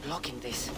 Blocking this.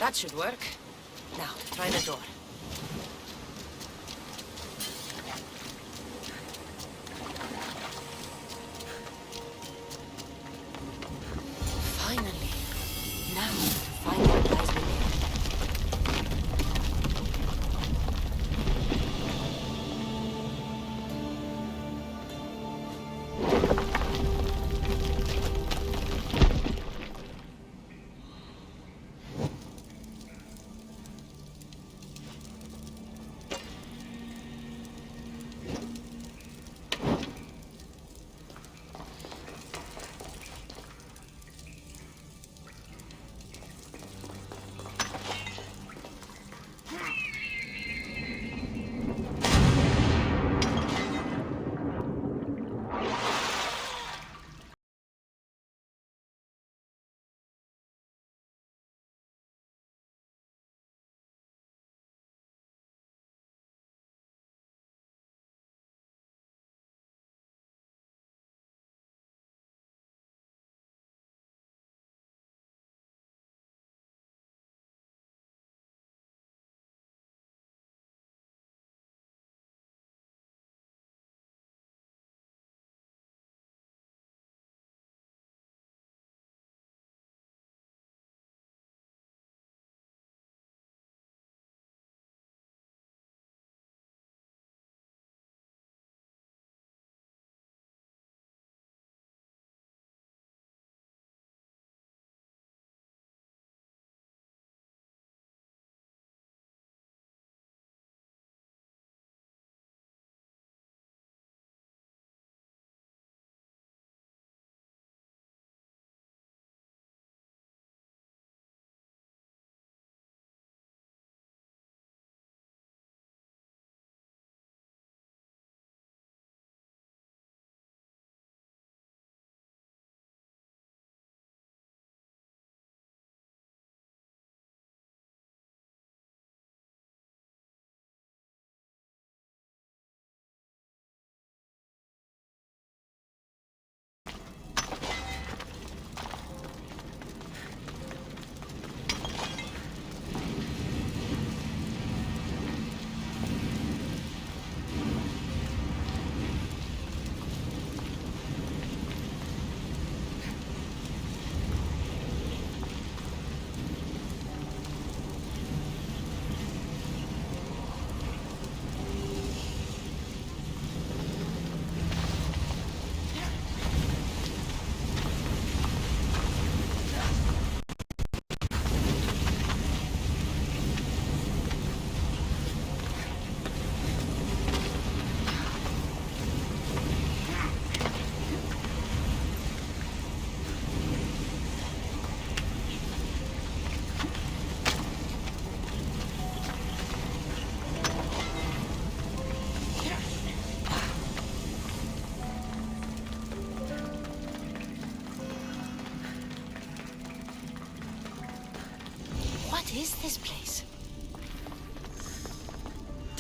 That should work. Now, try the door. Finally. Now, find what lies within.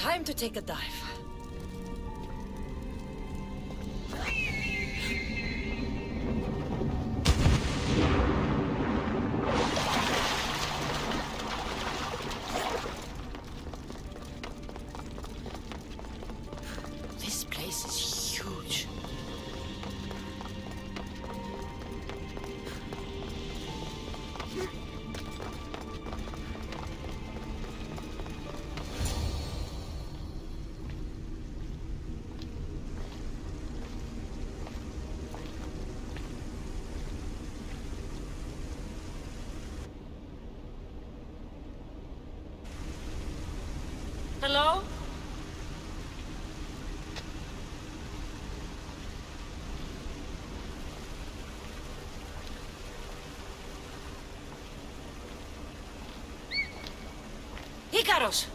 Time to take a dive. This place is huge. Hello? Icaros!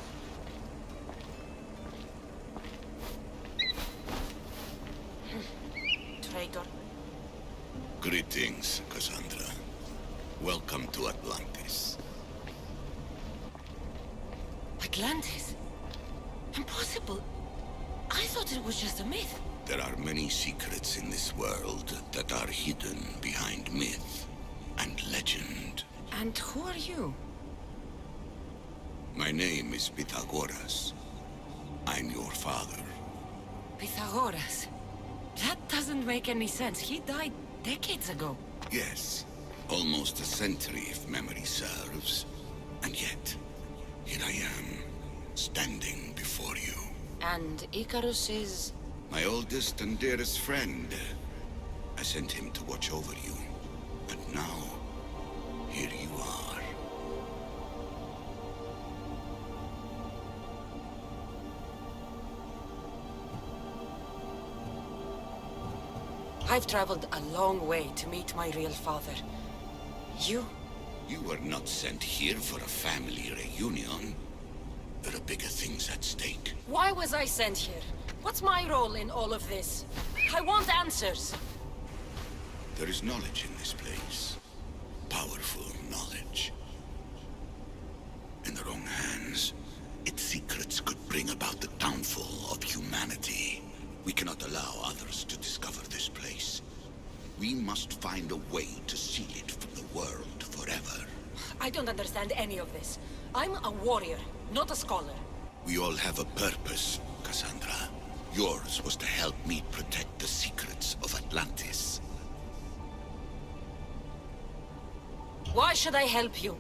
Traitor. Greetings, Kassandra. Welcome to Atlantis. Atlantis? Impossible. I thought it was just a myth. There are many secrets in this world that are hidden behind myth and legend. And who are you? My name is Pythagoras. I'm your father. Pythagoras? That doesn't make any sense. He died decades ago. Yes, almost a century if memory serves. And yet, here I am, standing before you. And Icarus is... My oldest and dearest friend. I sent him to watch over you. And now, here you are. I've traveled a long way to meet my real father. You? You were not sent here for a family reunion. There are bigger things at stake. Why was I sent here? What's my role in all of this? I want answers. There is knowledge in this place. Powerful knowledge. In the wrong hands, its secrets could bring about the downfall of humanity. We cannot allow others to discover this place. We must find a way to seal it from the world forever. I don't understand any of this. I'm a warrior, not a scholar. We all have a purpose, Kassandra. Yours was to help me protect the secrets of Atlantis. Why should I help you?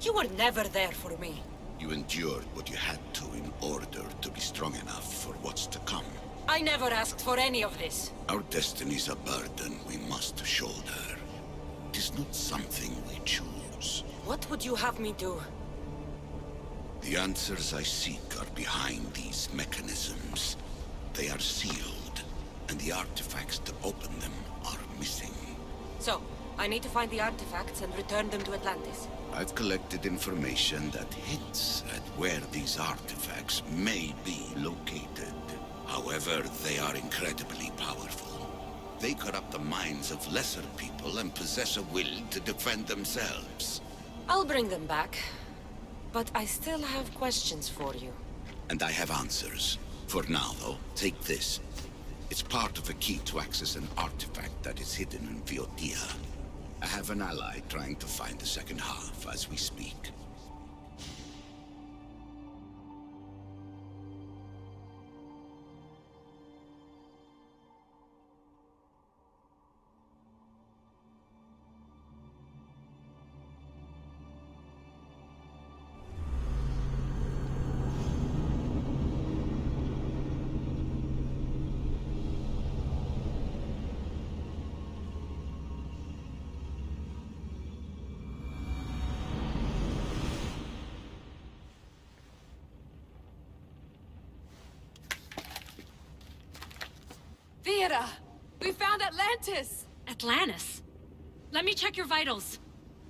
You were never there for me. You endured what you had to in order to be strong enough for what's to come. I never asked for any of this. Our destiny's a burden we must shoulder. It is not something we choose. What would you have me do? The answers I seek are behind these mechanisms. They are sealed, and the artifacts to open them are missing. So, I need to find the artifacts and return them to Atlantis. I've collected information that hints at where these artifacts may be located. However, they are incredibly powerful. They corrupt the minds of lesser people and possess a will to defend themselves. I'll bring them back. But I still have questions for you. And I have answers. For now, though, take this. It's part of a key to access an artifact that is hidden in Viotia. I have an ally trying to find the second half as we speak. Theata! We found Atlantis! Atlantis? Let me check your vitals.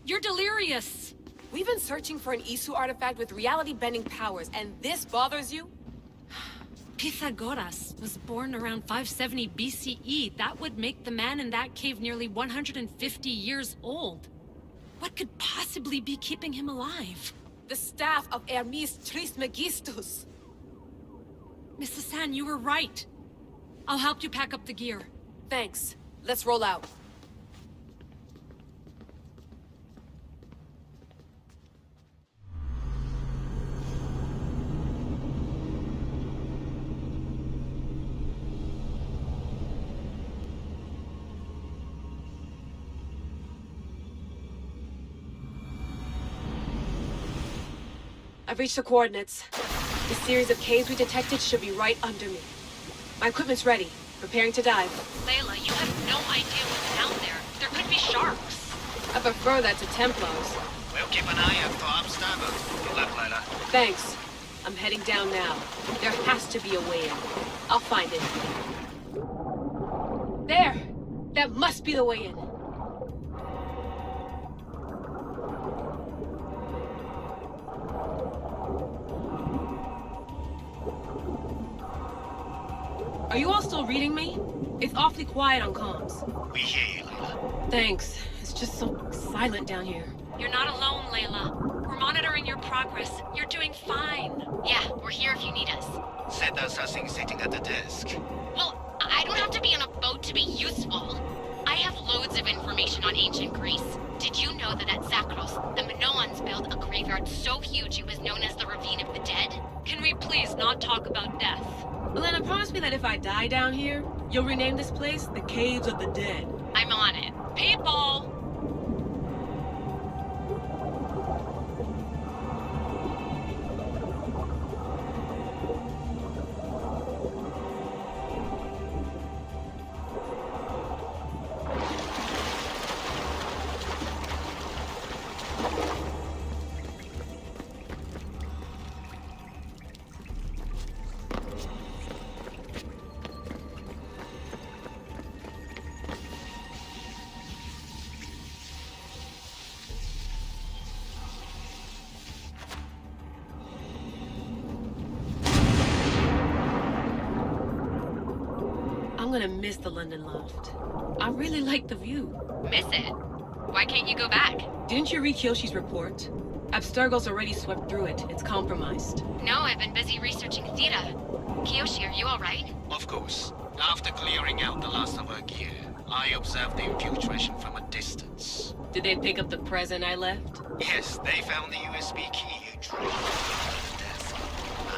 You're delirious. We've been searching for an Isu artifact with reality-bending powers, and this bothers you? Pythagoras was born around 570 BCE. That would make the man in that cave nearly 150 years old. What could possibly be keeping him alive? The staff of Hermes Trismegistus. Mrs. San, you were right. I'll help you pack up the gear. Thanks. Let's roll out. I've reached the coordinates. The series of caves we detected should be right under me. My equipment's ready. Preparing to dive. Layla, you have no idea what's down there. There could be sharks. I prefer that to Templars. We'll keep an eye out for up starboard. Good luck, Layla. Thanks. I'm heading down now. There has to be a way in. I'll find it. There! That must be the way in. Are you all still reading me? It's awfully quiet on comms. We hear you, Layla. Thanks. It's just so silent down here. You're not alone, Layla. We're monitoring your progress. You're doing fine. Yeah, we're here if you need us. Said there's something sitting at the desk. Well, I don't have to be on a boat to be useful. I have loads of information on ancient Greece. Did you know that at Zakros, the Minoans built a graveyard so huge it was known as the Ravine of the Dead? Can we please not talk about death? Elena, promise me that if I die down here, you'll rename this place the Caves of the Dead. I'm on it. People! I'm gonna miss the London loft. I really like the view. Miss it? Why can't you go back? Didn't you read Kyoshi's report? Abstergo's already swept through it. It's compromised. No, I've been busy researching Theta. Kiyoshi, are you alright? Of course. After clearing out the last of our gear, I observed the infiltration from a distance. Did they pick up the present I left? Yes, they found the USB key you dropped on the desk.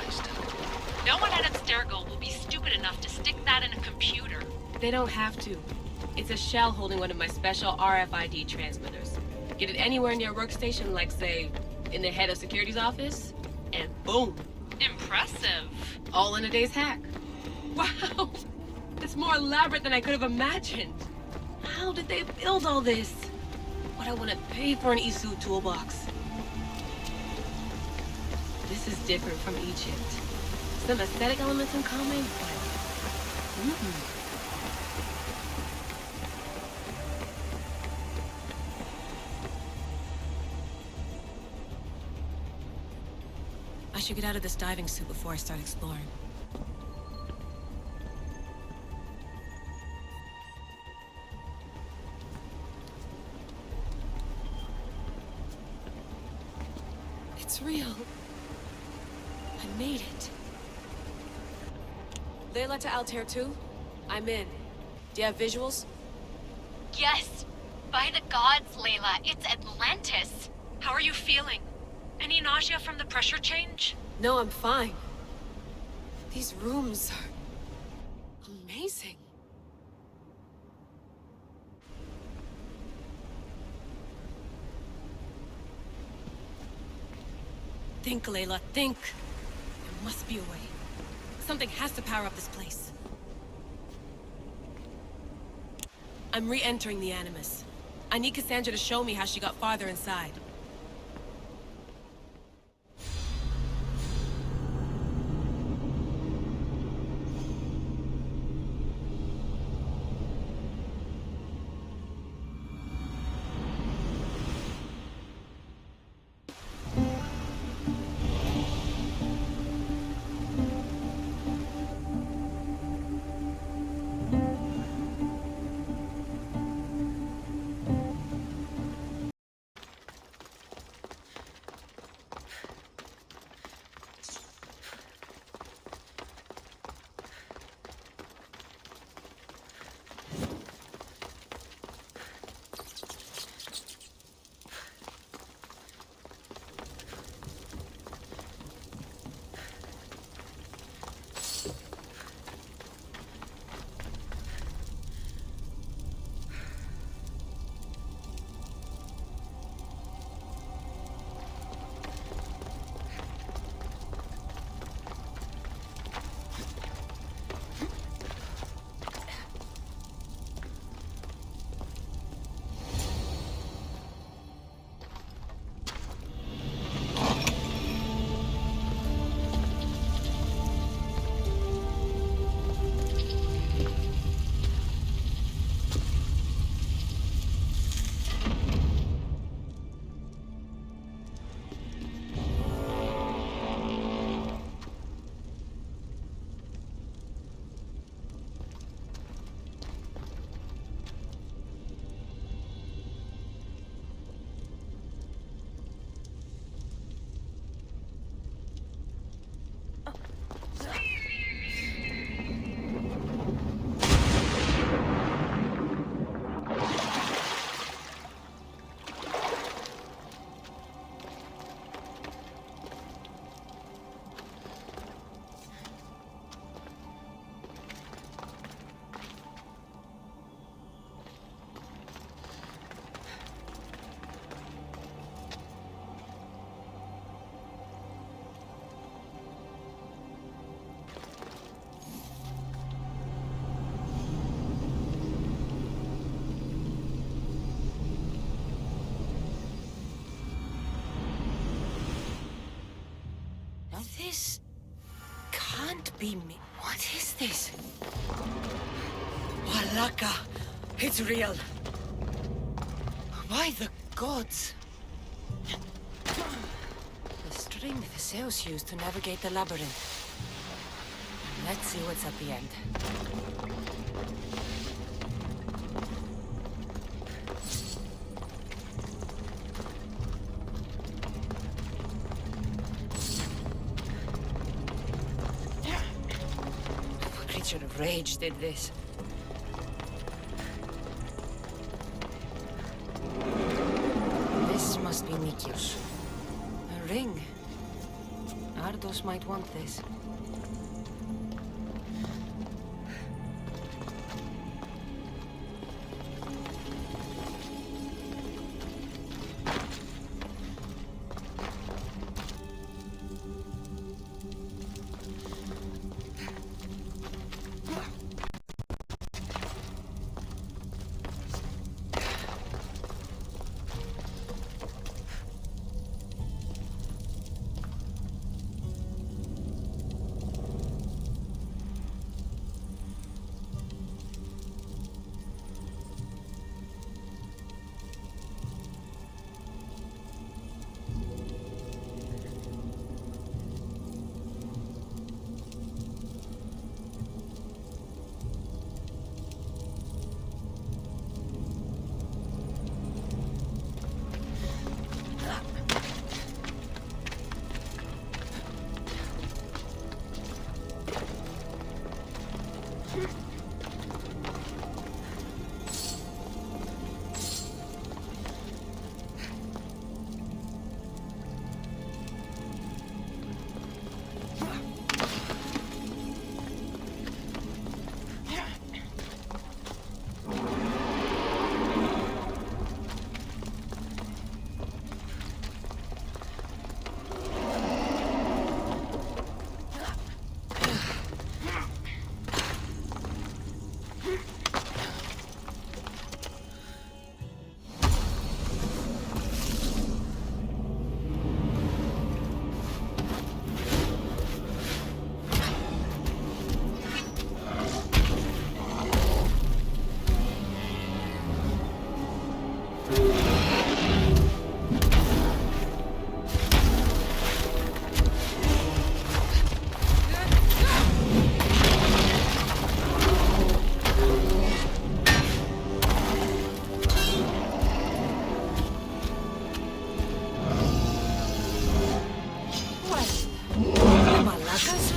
Nice time. No one at Abstergo will be stupid enough to stick that in a computer. They don't have to. It's a shell holding one of my special RFID transmitters. Get it anywhere near a workstation, like, say, in the head of security's office, and boom. Impressive. All in a day's hack. Wow! It's more elaborate than I could have imagined. How did they build all this? What I want to pay for an Isu toolbox. This is different from Egypt. Some aesthetic elements in common, but... I should get out of this diving suit before I start exploring. It's real. I made it. Layla to Altair 2? I'm in. Do you have visuals? Yes! By the gods, Layla, it's Atlantis! How are you feeling? Any nausea from the pressure change? No, I'm fine. These rooms are... amazing. Think, Layla, think. There must be a way. Something has to power up this place. I'm re-entering the Animus. I need Kassandra to show me how she got farther inside. This can't be me. What is this? Walaka! It's real! By the gods! The string the Zeus used to navigate the labyrinth. Let's see what's at the end. What creature of rage did this? This must be Nikios. A ring. Ardos might want this.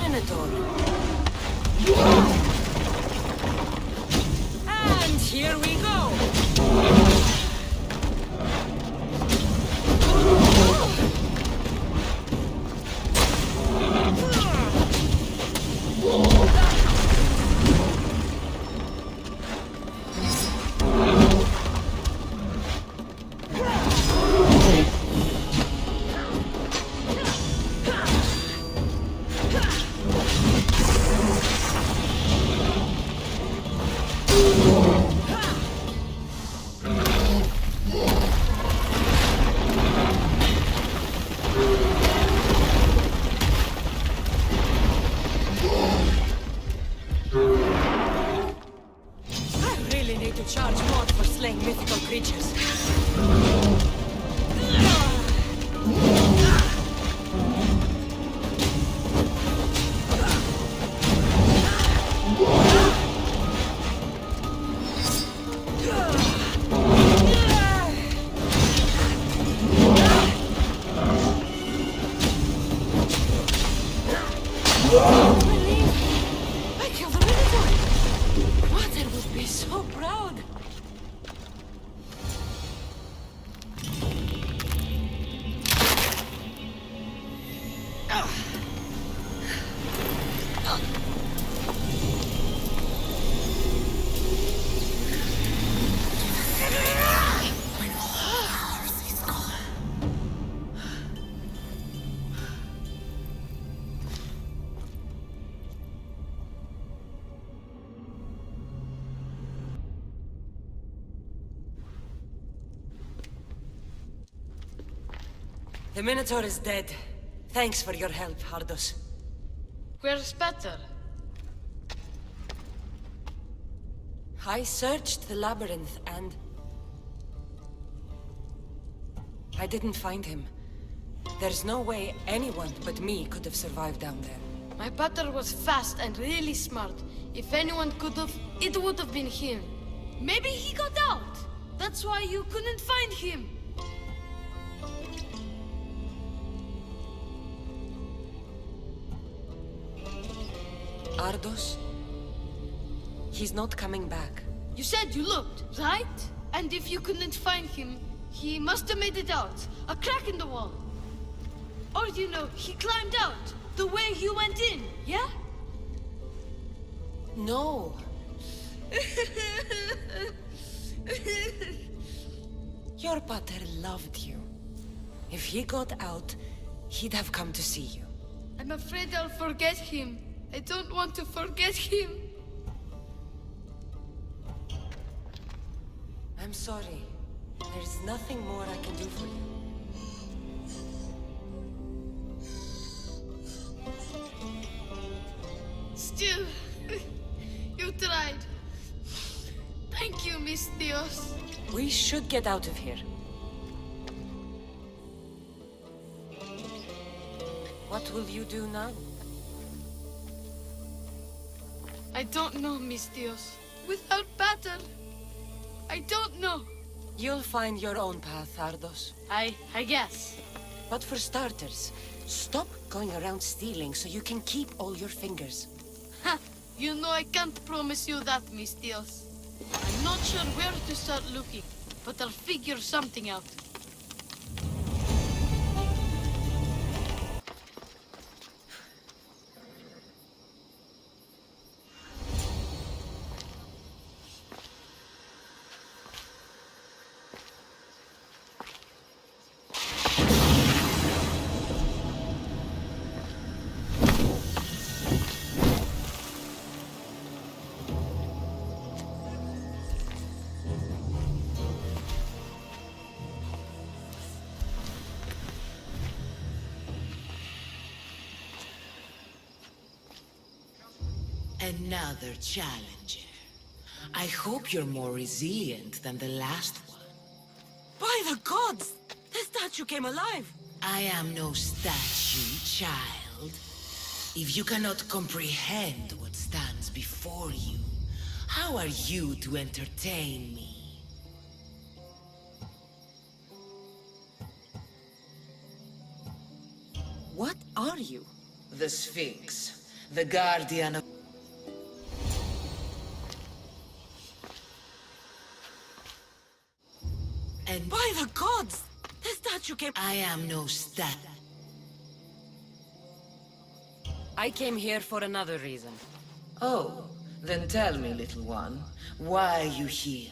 Minotaur. And here we go! Charge more for slaying mythical creatures. I killed the Minotaur! Mother would be so proud! The Minotaur is dead. Thanks for your help, Ardos. Where's better? I searched the labyrinth and... I didn't find him. There's no way anyone but me could have survived down there. My butter was fast and really smart. If anyone could have, it would have been him. Maybe he got out. That's why you couldn't find him. Ardos? He's not coming back. You said you looked, right? And if you couldn't find him, he must have made it out. A crack in the wall. Or, you know, he climbed out, the way you went in, yeah? No. Your pater loved you. If he got out, he'd have come to see you. I'm afraid I'll forget him. I don't want to forget him. I'm sorry. There's nothing more I can do for you. Still, you tried. Thank you, Miss Dios. We should get out of here. What will you do now? I don't know, Miss Dios. Without battle, I don't know. You'll find your own path, Ardos. I guess. But for starters, stop going around stealing so you can keep all your fingers. Ha! You know I can't promise you that, Miss Dios. I'm not sure where to start looking, but I'll figure something out. Another challenger. I hope you're more resilient than the last one. By the gods! The statue came alive! I am no statue, child. If you cannot comprehend what stands before you, how are you to entertain me? What are you? The Sphinx, the guardian of... And By the gods! The statue came... I am no I came here for another reason. Oh, then tell me, little one, why are you here?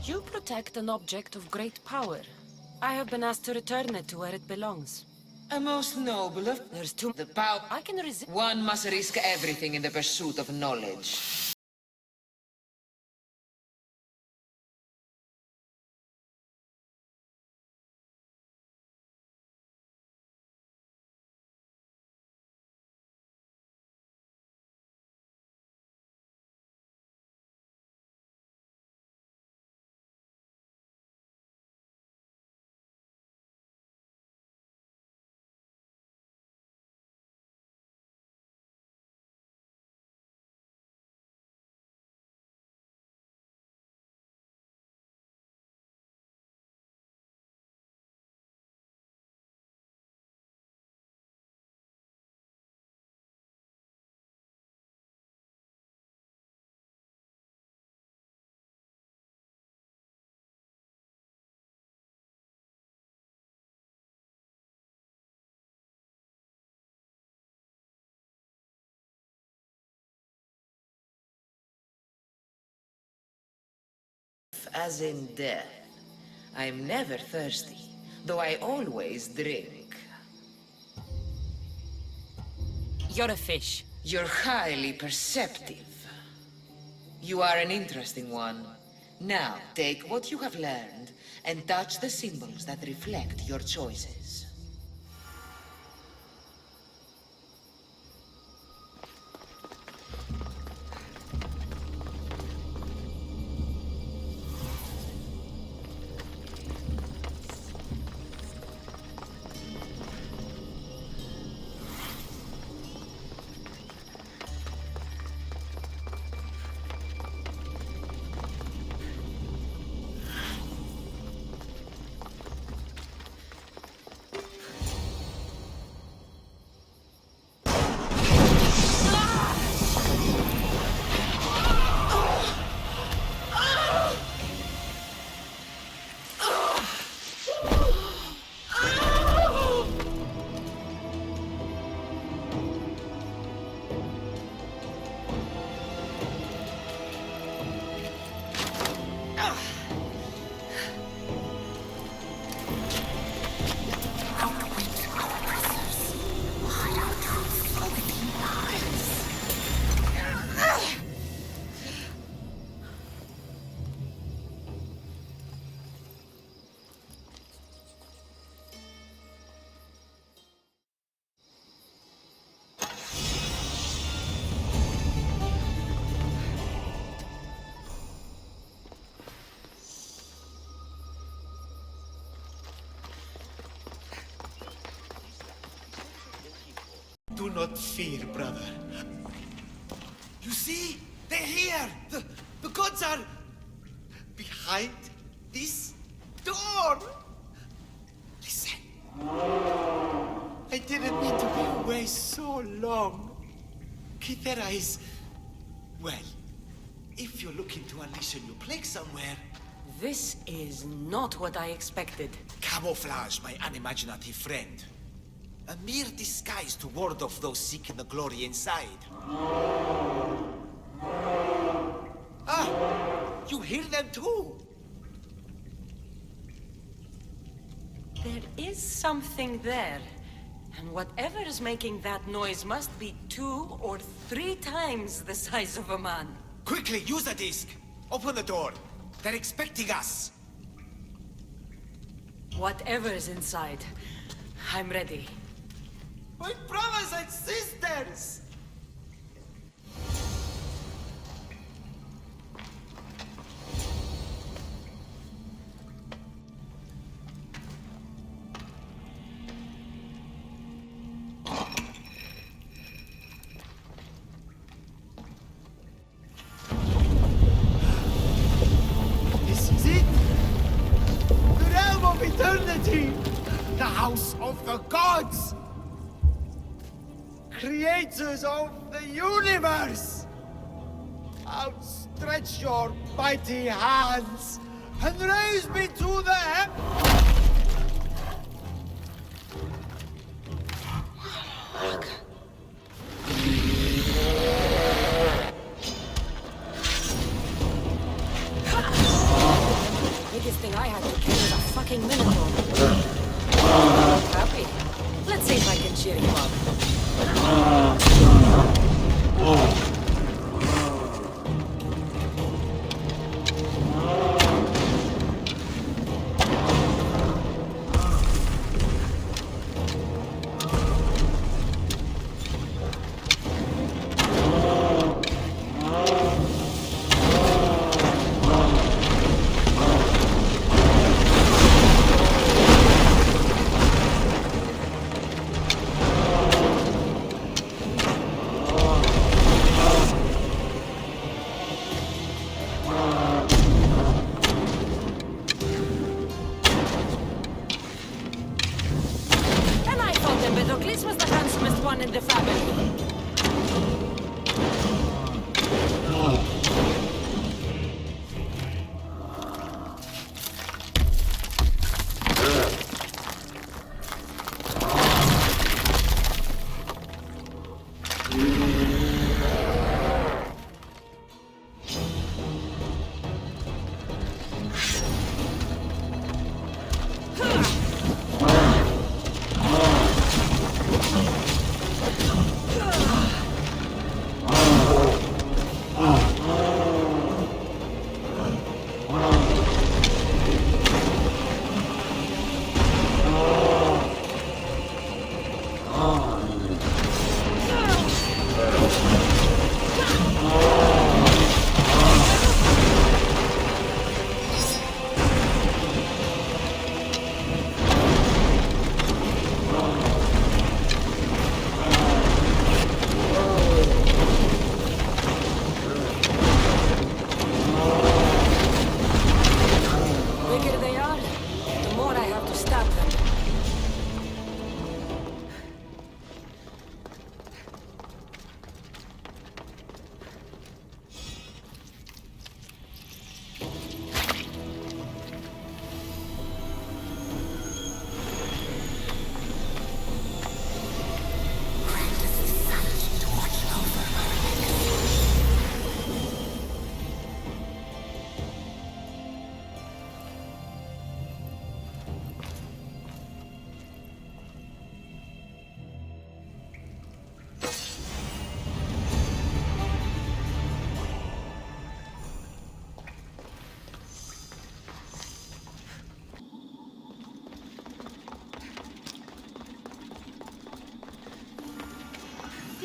You protect an object of great power. I have been asked to return it to where it belongs. A most noble of... There's too... The power... I can resist... One must risk everything in the pursuit of knowledge. As in death. I'm never thirsty, though I always drink. You're a fish. You're highly perceptive. You are an interesting one. Now, take what you have learned and touch the symbols that reflect your choices. Do not fear, brother. You see? They're here! The gods are... behind this door! Listen. I didn't mean to be away so long. Kythera is... well, if you're looking to unleash a new plague somewhere... This is not what I expected. Camouflage, my unimaginative friend. A mere disguise to ward off those seeking the glory inside. Ah! You hear them too? There is something there. And whatever is making that noise must be 2 or 3 times the size of a man. Quickly, use the disc! Open the door! They're expecting us! Whatever is inside, I'm ready. My brothers and sisters! This is it! The realm of eternity! The house of the gods! Creators of the universe! Outstretch your mighty hands and raise me to the The biggest thing I had to kill was a fucking Minotaur. Happy. Let's see if I can cheer you up.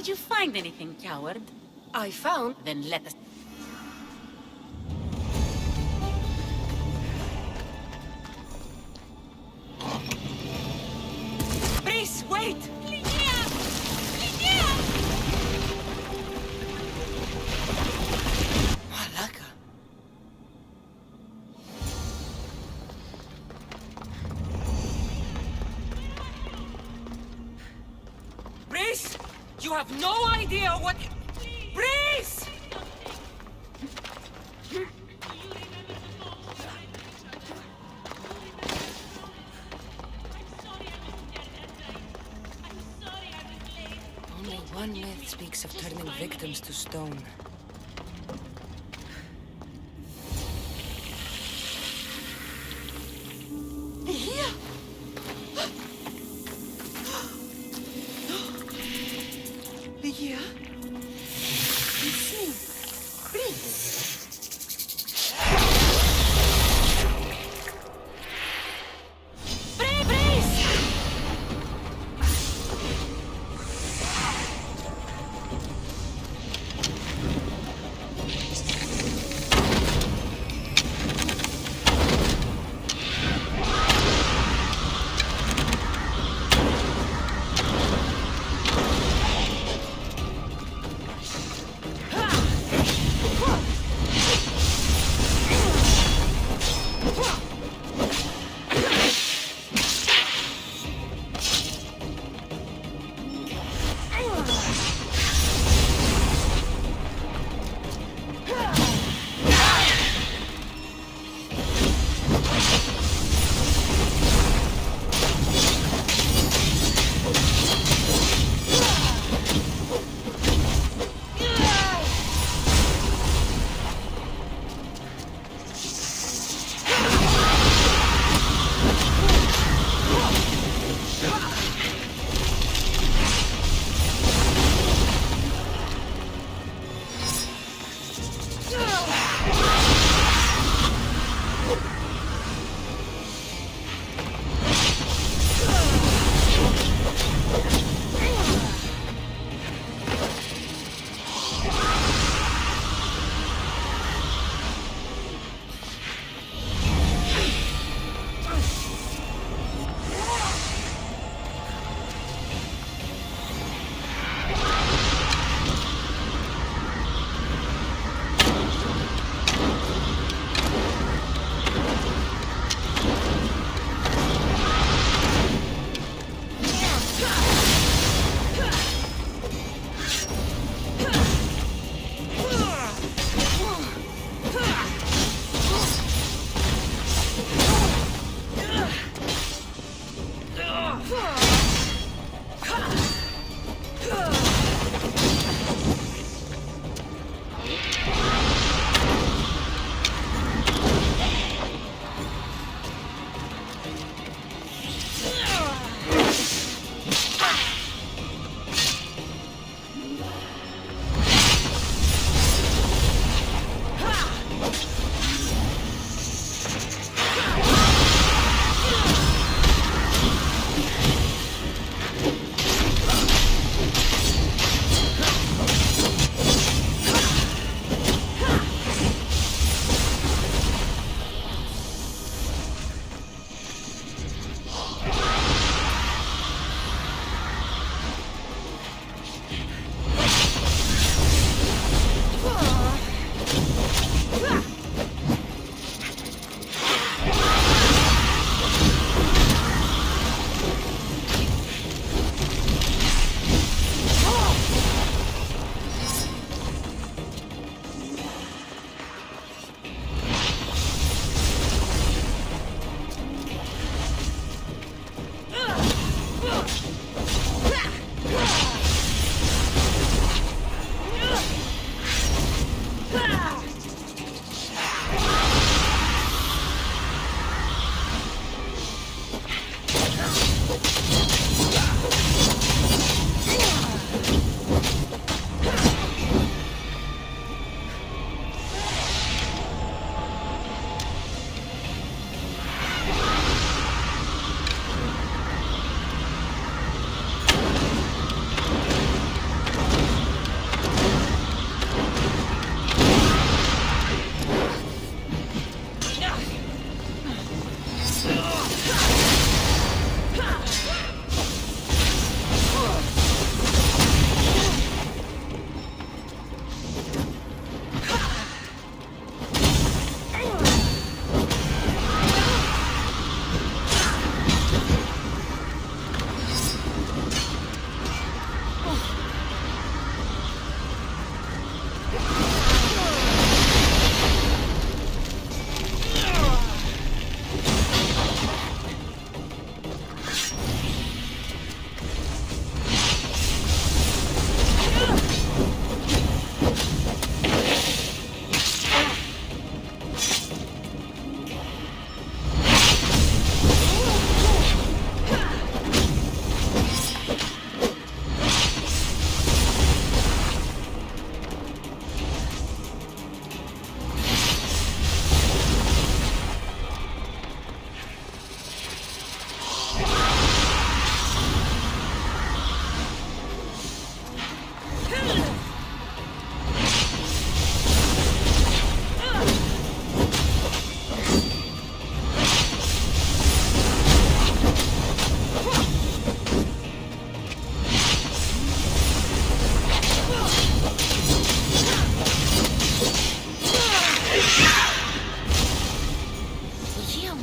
Did you find anything, coward? I found... Then let us... Breeze, wait! Malaka. Breeze! You have no idea what... Breeze! Only one myth speaks of turning victims to stone. Here! Here? Listen. Breeze.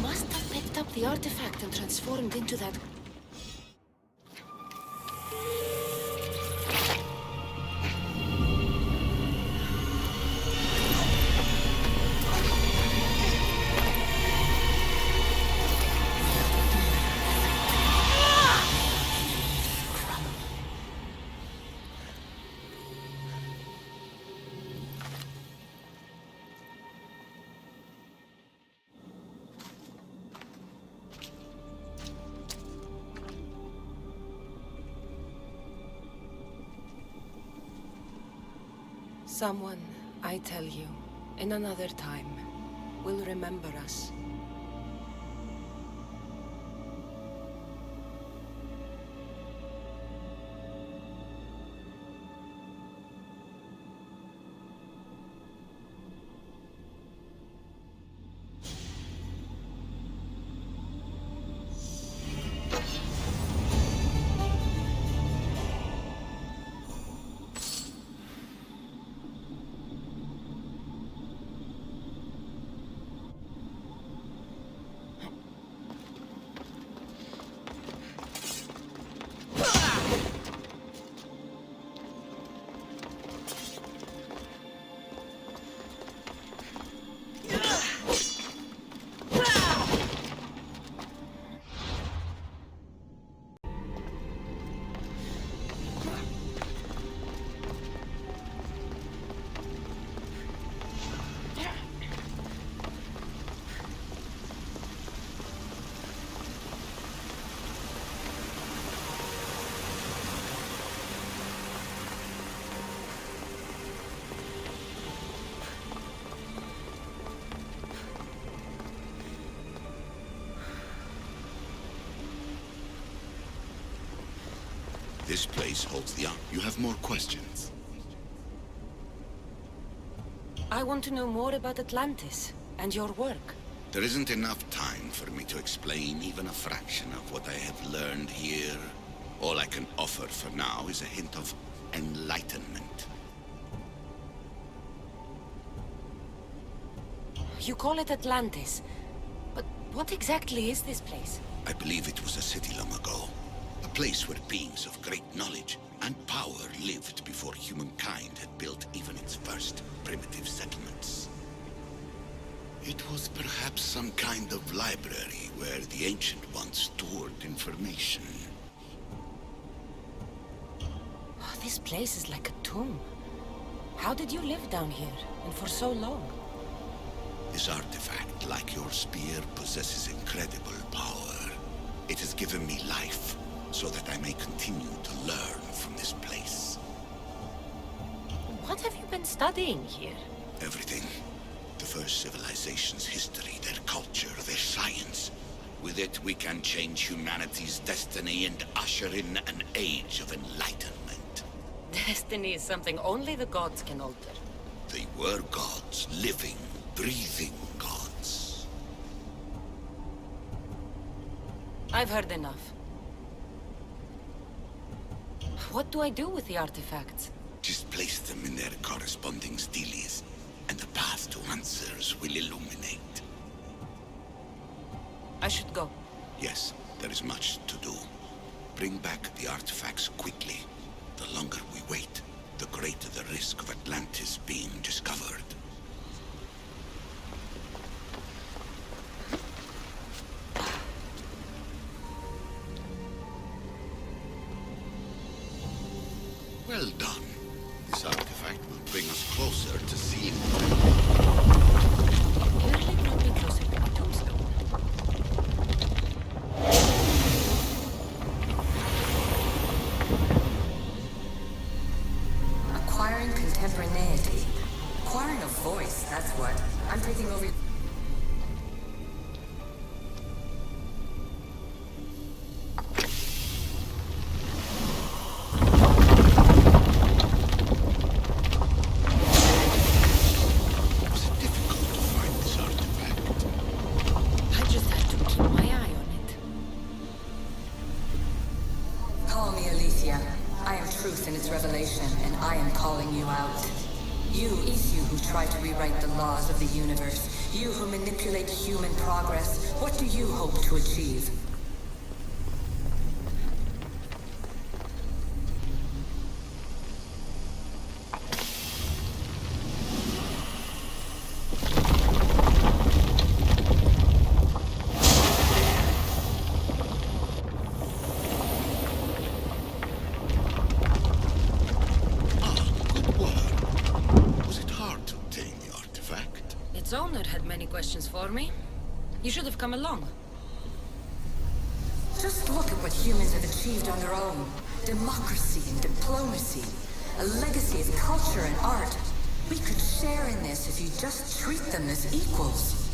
must have picked up the artifact and transformed into that... Someone, I tell you, in another time, will remember us. This place holds the ark. You have more questions? I want to know more about Atlantis and your work. There isn't enough time for me to explain even a fraction of what I have learned here. All I can offer for now is a hint of enlightenment. You call it Atlantis, but what exactly is this place? I believe it was a city long ago. A place where beings of great knowledge and power lived before humankind had built even its first primitive settlements. It was perhaps some kind of library where the Ancient Ones stored information. Oh, this place is like a tomb. How did you live down here, and for so long? This artifact, like your spear, possesses incredible power. It has given me life, so that I may continue to learn from this place. What have you been studying here? Everything. The first civilization's history, their culture, their science. With it, we can change humanity's destiny and usher in an age of enlightenment. Destiny is something only the gods can alter. They were gods, living, breathing gods. I've heard enough. What do I do with the artifacts? Just place them in their corresponding steles, and the path to answers will illuminate. I should go. Yes, there is much to do. Bring back the artifacts quickly. The longer we wait, the greater the risk of Atlantis being discovered. Well done. This artifact will bring us closer to seeing Clearly brought me closer to the tombstone. Acquiring contemporaneity. Acquiring a voice, that's what. I'm taking over... You, who try to rewrite the laws of the universe, You who manipulate human progress, what do you hope to achieve? Owner had many questions for me. You should have come along. Just look at what humans have achieved on their own. Democracy and diplomacy. A legacy of culture and art. We could share in this if you just treat them as equals.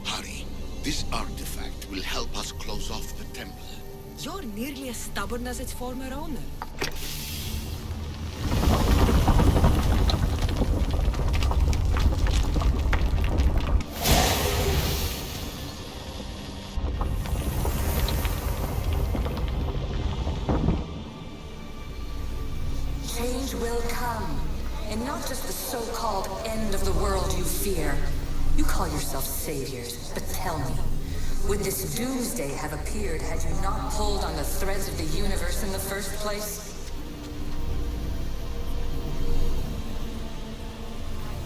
Hurry. This artifact will help us close off the temple. You're nearly as stubborn as its former owner. Change will come, and not just the so-called end of the world you fear. You call yourselves saviors, but tell me, would this doomsday have appeared had you not pulled on the threads of the universe in the first place?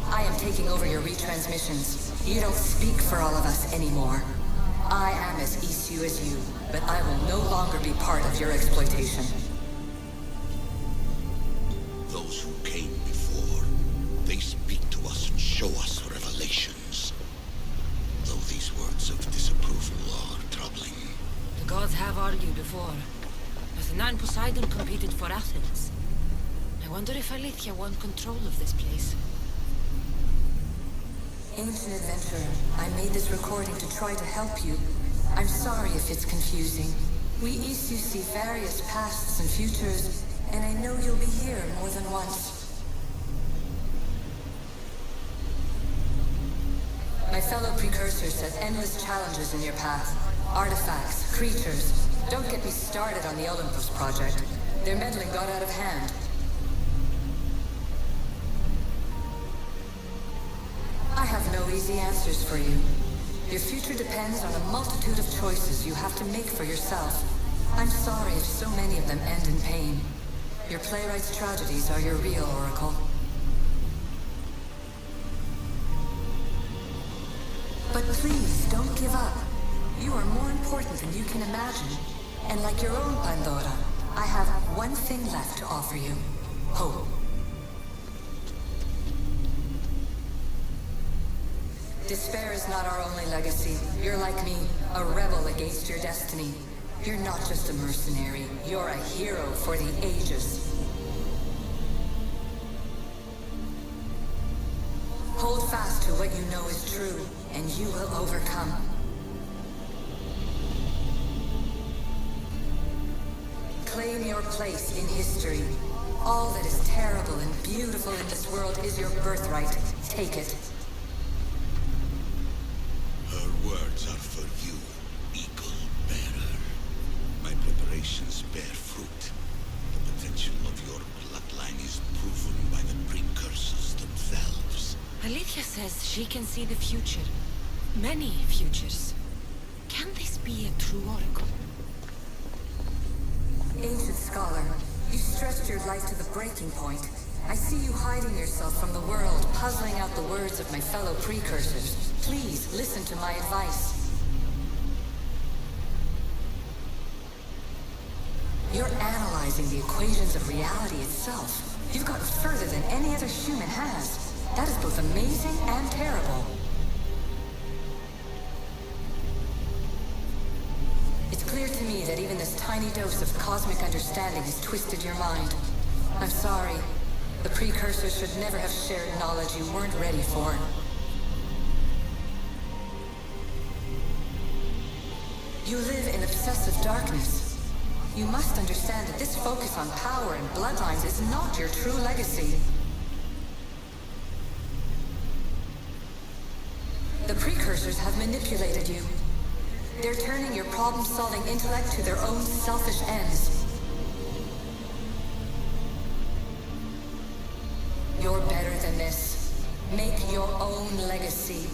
I am taking over your retransmissions. You don't speak for all of us anymore. I am as issue as you, but I will no longer be part of your exploitation. Those who came before, they speak to us and show us revelations. Though these words of disapproval are troubling. The gods have argued before. Athena and Poseidon competed for Athens. I wonder if Aletheia won control of this place. Ancient adventurer, I made this recording to try to help you. I'm sorry if it's confusing. We Isu see various pasts and futures, and I know you'll be here more than once. My fellow precursors set endless challenges in your path. Artifacts, creatures. Don't get me started on the Olympus project. Their meddling got out of hand. I have no easy answers for you. Your future depends on a multitude of choices you have to make for yourself. I'm sorry if so many of them end in pain. Your playwright's tragedies are your real oracle. But please, don't give up. You are more important than you can imagine. And like your own Pandora, I have one thing left to offer you. Hope. Despair is not our only legacy. You're like me, a rebel against your destiny. You're not just a mercenary, you're a hero for the ages. Hold fast to what you know is true, and you will overcome. Claim your place in history. All that is terrible and beautiful in this world is your birthright. Take it. Her words are for you, Eagle Bearer. My preparations bear fruit. The potential of your bloodline is proven by the precursors themselves. Aletheia says she can see the future. Many futures. Can this be a true oracle? Ancient scholar, you stretched your life to the breaking point. I see you hiding yourself from the world, puzzling out the words of my fellow precursors. Please, listen to my advice. You're analyzing the equations of reality itself. You've gotten further than any other human has. That is both amazing and terrible. It's clear to me that even this tiny dose of cosmic understanding has twisted your mind. I'm sorry. The precursors should never have shared knowledge you weren't ready for. You live in obsessive darkness. You must understand that this focus on power and bloodlines is not your true legacy. The precursors have manipulated you. They're turning your problem-solving intellect to their own selfish ends. Make your own legacy.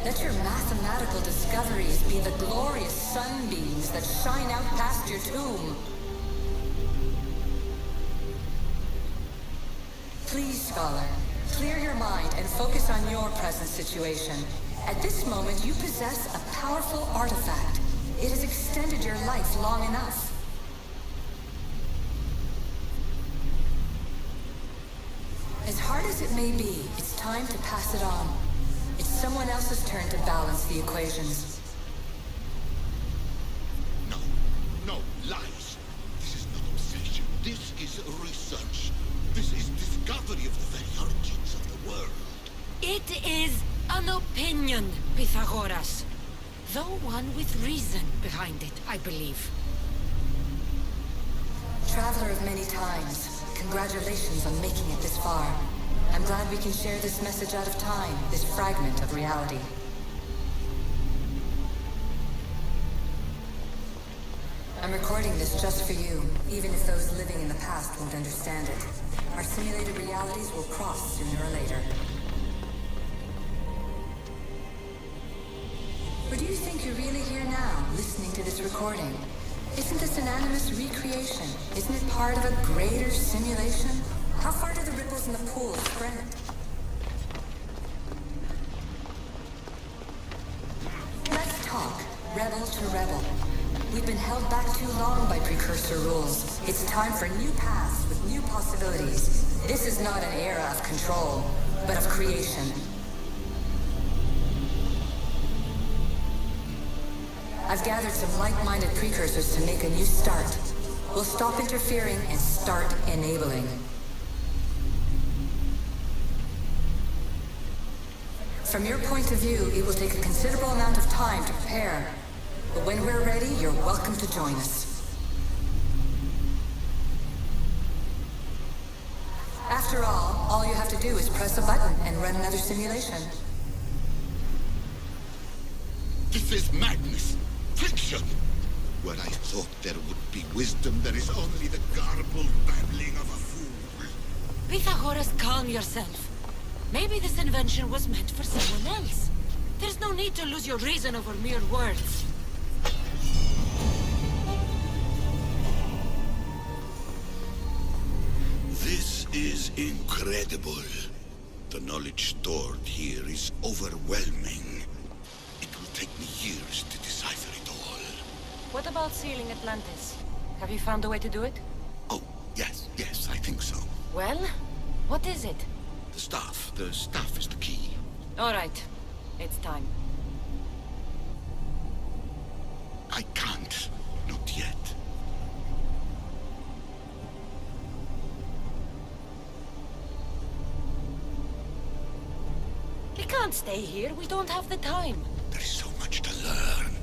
Let your mathematical discoveries be the glorious sunbeams that shine out past your tomb. Please, Scholar, clear your mind and focus on your present situation. At this moment, you possess a powerful artifact. It has extended your life long enough. As hard as it may be, it's time to pass it on. It's someone else's turn to balance the equations. No, lies. This is not obsession. This is research. This is discovery of the very origins of the world. It is an opinion, Pythagoras. Though one with reason behind it, I believe. Traveler of many times, congratulations on making it this far. I'm glad we can share this message out of time, this fragment of reality. I'm recording this just for you, even if those living in the past won't understand it. Our simulated realities will cross sooner or later. Or do you think you're really here now, listening to this recording? Isn't this an animus recreation? Isn't it part of a greater simulation? How far do the ripples in the pool spread? Let's talk, rebel to rebel. We've been held back too long by precursor rules. It's time for new paths with new possibilities. This is not an era of control, but of creation. I've gathered some like-minded precursors to make a new start. We'll stop interfering and start enabling. From your point of view, it will take a considerable amount of time to prepare. But when we're ready, you're welcome to join us. After all you have to do is press a button and run another simulation. This is madness. Fiction! Where I thought there would be wisdom, there is only the garbled babbling of a fool. Pythagoras, calm yourself. Maybe this invention was meant for someone else. There's no need to lose your reason over mere words. This is incredible. The knowledge stored here is overwhelming. It will take me years to decipher it all. What about sealing Atlantis? Have you found a way to do it? Oh, yes, I think so. Well, what is it? The staff is the key. All right, it's time. I can't, not yet. We can't stay here, we don't have the time. There is so much to learn.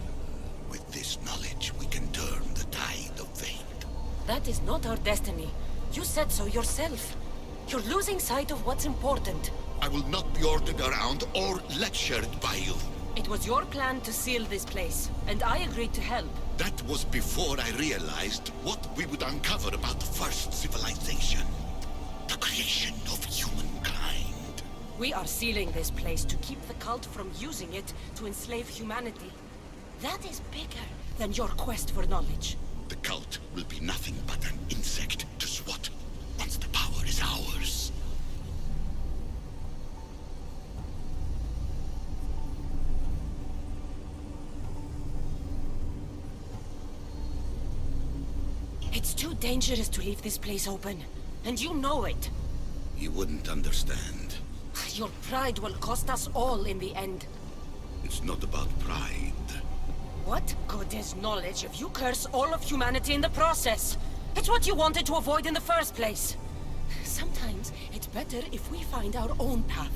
With this knowledge, we can turn the tide of fate. That is not our destiny. You said so yourself. You're losing sight of what's important. I will not be ordered around or lectured by you. It was your plan to seal this place, and I agreed to help. That was before I realized what we would uncover about the first civilization. The creation of humankind. We are sealing this place to keep the cult from using it to enslave humanity. That is bigger than your quest for knowledge. The cult will be nothing but an insect to swat once the power is ours. It's too dangerous to leave this place open, and you know it. You wouldn't understand. Your pride will cost us all in the end. It's not about pride. What good is knowledge if you curse all of humanity in the process? It's what you wanted to avoid in the first place. Sometimes it's better if we find our own path.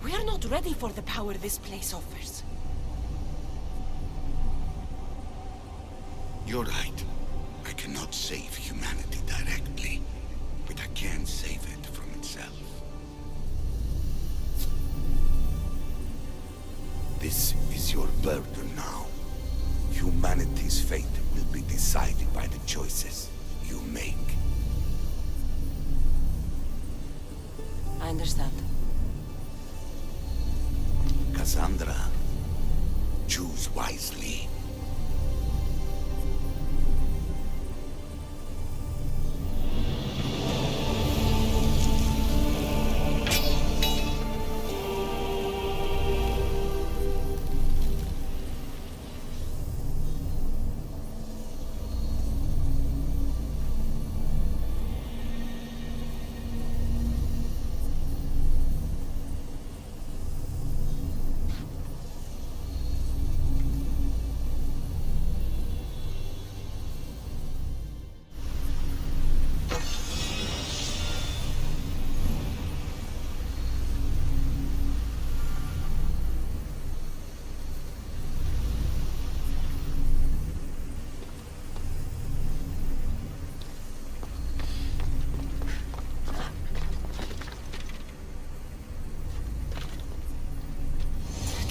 We are not ready for the power this place offers. You're right. I cannot save humanity directly, but I can save it from itself. This is your burden now. Humanity's fate will be decided by the choices you make. I understand. Kassandra. Choose wisely.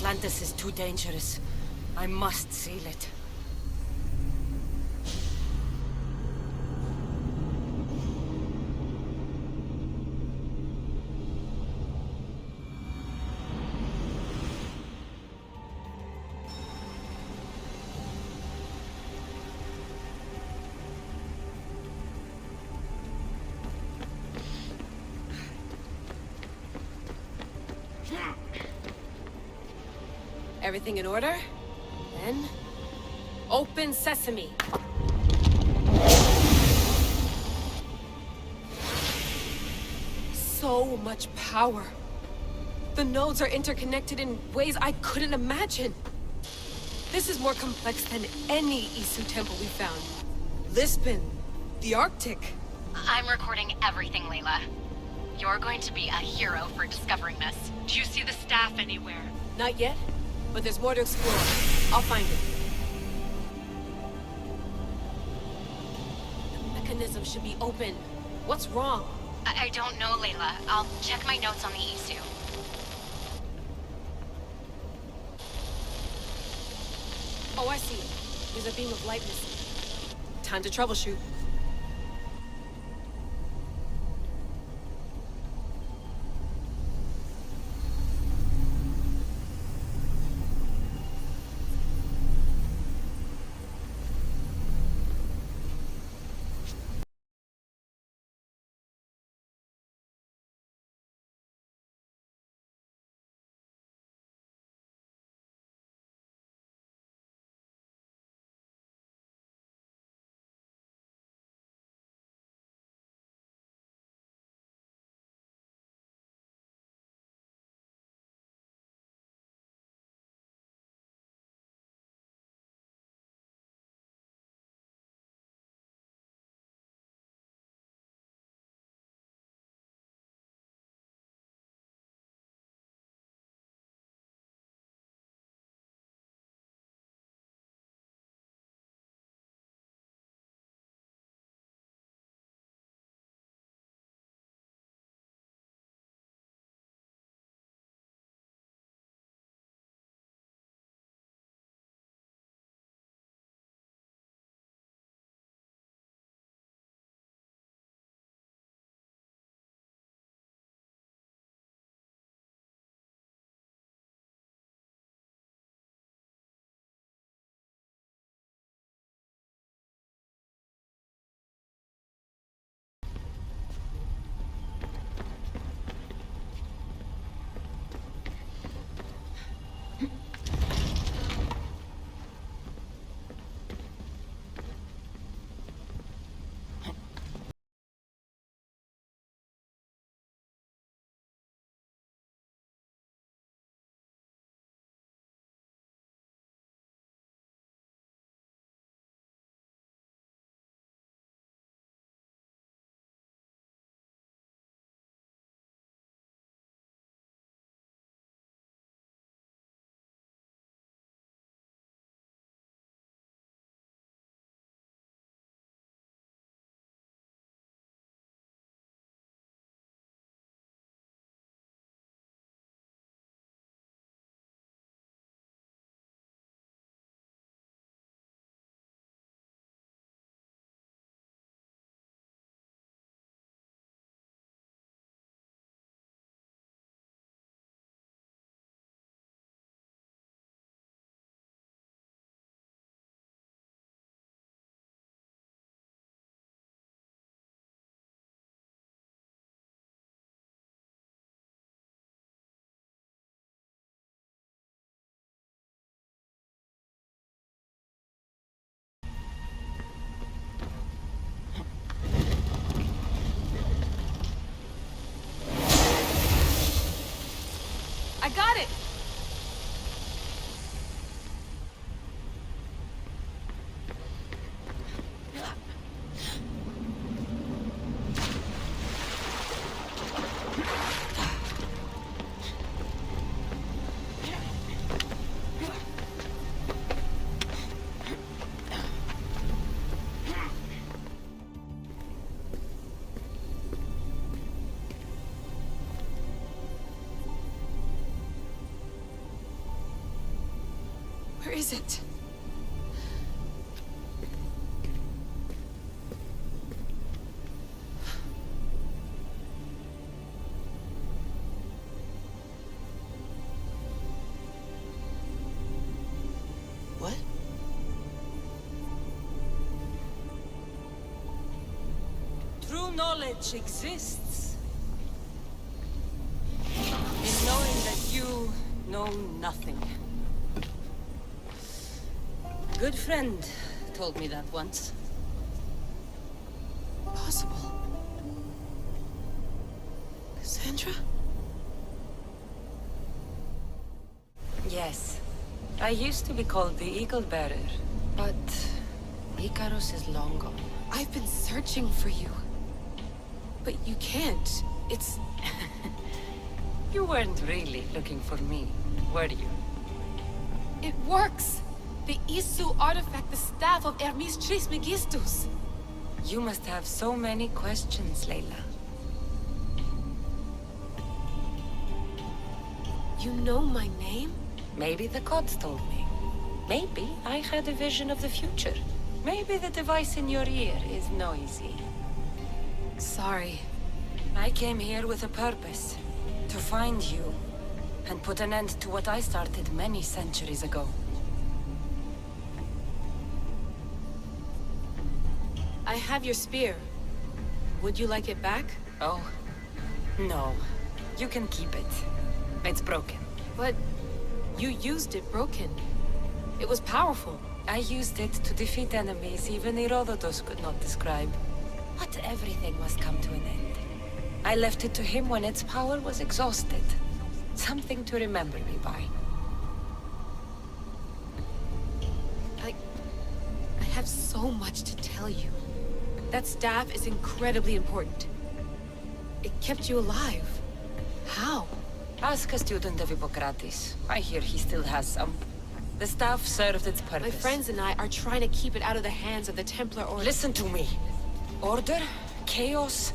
Atlantis is too dangerous. I must seal it. Everything in order? Then... open sesame! So much power! The nodes are interconnected in ways I couldn't imagine! This is more complex than any Isu temple we found. Lisbon, the Arctic. I'm recording everything, Layla. You're going to be a hero for discovering this. Do you see the staff anywhere? Not yet, but there's more to explore. I'll find it. The mechanism should be open. What's wrong? I don't know, Layla. I'll check my notes on the Isu. Oh, I see. There's a beam of light missing. Time to troubleshoot. got it! Where is it? What? True knowledge exists in knowing that you know nothing. A good friend told me that once. Possible. Kassandra? Yes. I used to be called the Eagle Bearer, but Icarus is long gone. I've been searching for you. But you can't. It's... You weren't really looking for me, were you? It works! The Isu artifact, the staff of Hermes Trismegistus. You must have so many questions, Layla. You know my name? Maybe the gods told me. Maybe I had a vision of the future. Maybe the device in your ear is noisy. Sorry. I came here with a purpose. To find you. And put an end to what I started many centuries ago. I have your spear. Would you like it back? Oh. No. You can keep it. It's broken. But... you used it broken. It was powerful. I used it to defeat enemies even Herodotus could not describe. But everything must come to an end. I left it to him when its power was exhausted. Something to remember me by. I have so much to tell you. That staff is incredibly important. It kept you alive. How? Ask a student of Hippocrates. I hear he still has some. The staff served its purpose. My friends and I are trying to keep it out of the hands of the Templar Order. Listen to me. Order, chaos.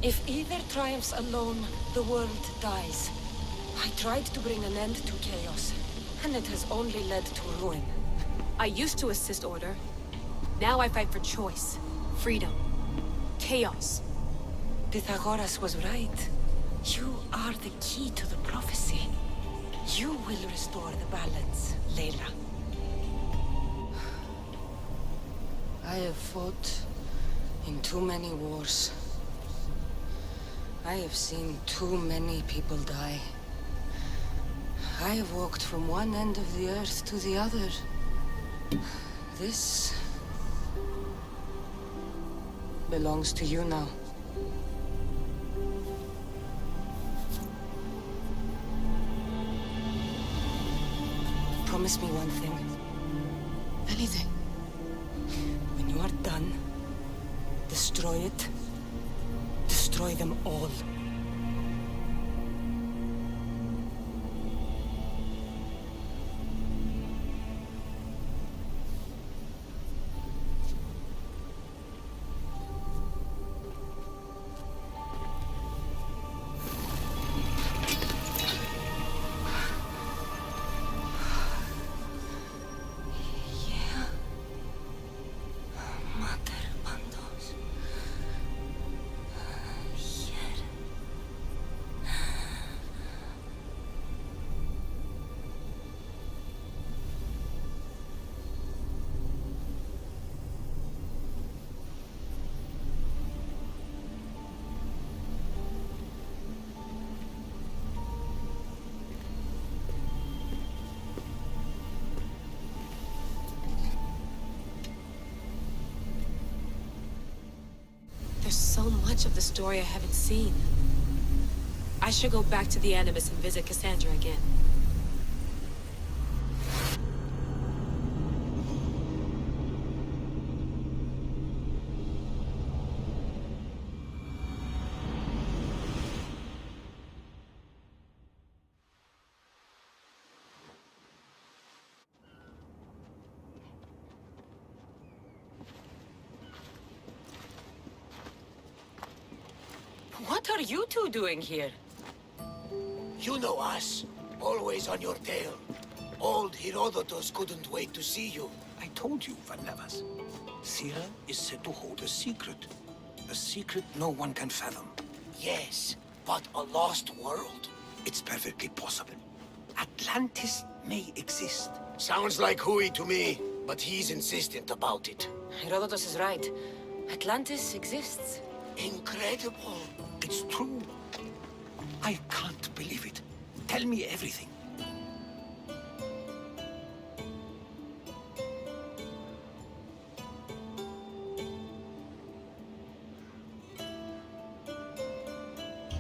If either triumphs alone, the world dies. I tried to bring an end to chaos, and it has only led to ruin. I used to assist Order. Now I fight for choice, freedom, chaos. Pythagoras was right. You are the key to the prophecy. You will restore the balance, Layla. I have fought in too many wars. I have seen too many people die. I have walked from one end of the earth to the other. This belongs to you now. Promise me one thing. Anything. When you are done, destroy it. Destroy them all. There's so much of the story I haven't seen. I should go back to the Animus and visit Kassandra again. What are you two doing here? You know us. Always on your tail. Old Herodotus couldn't wait to see you. I told you, Varnavas. Sira is said to hold a secret. A secret no one can fathom. Yes, but a lost world? It's perfectly possible. Atlantis may exist. Sounds like Hui to me, but he's insistent about it. Herodotus is right. Atlantis exists. Incredible. It's true. I can't believe it. Tell me everything.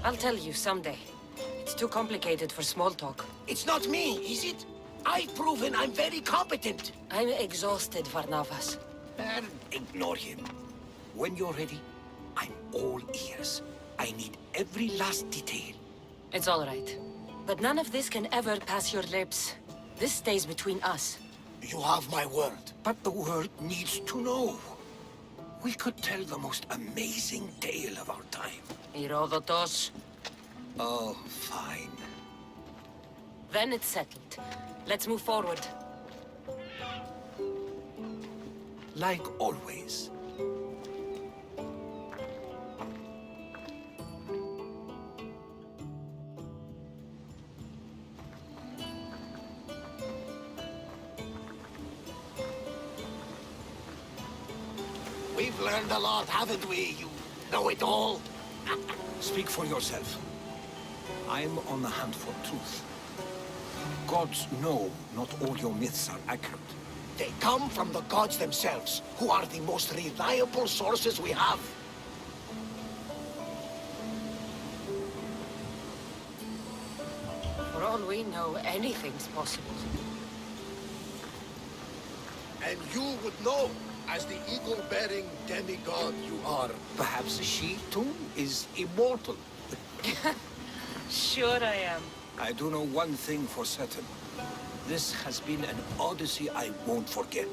I'll tell you someday. It's too complicated for small talk. It's not me, is it? I've proven I'm very competent. I'm exhausted, Varnavas. Ignore him. When you're ready, I'm all ears. I need every last detail. It's all right. But none of this can ever pass your lips. This stays between us. You have my word. But the world needs to know. We could tell the most amazing tale of our time. Herodotus. Oh, fine. Then it's settled. Let's move forward. Like always. We've learned a lot, haven't we, you know-it-all? Speak for yourself. I'm on the hunt for truth. Gods know not all your myths are accurate. They come from the gods themselves, who are the most reliable sources we have. For all we know, anything's possible. And you would know, as the eagle-bearing demigod you are. Perhaps she, too, is immortal. Sure I am. I do know one thing for certain. This has been an Odyssey I won't forget.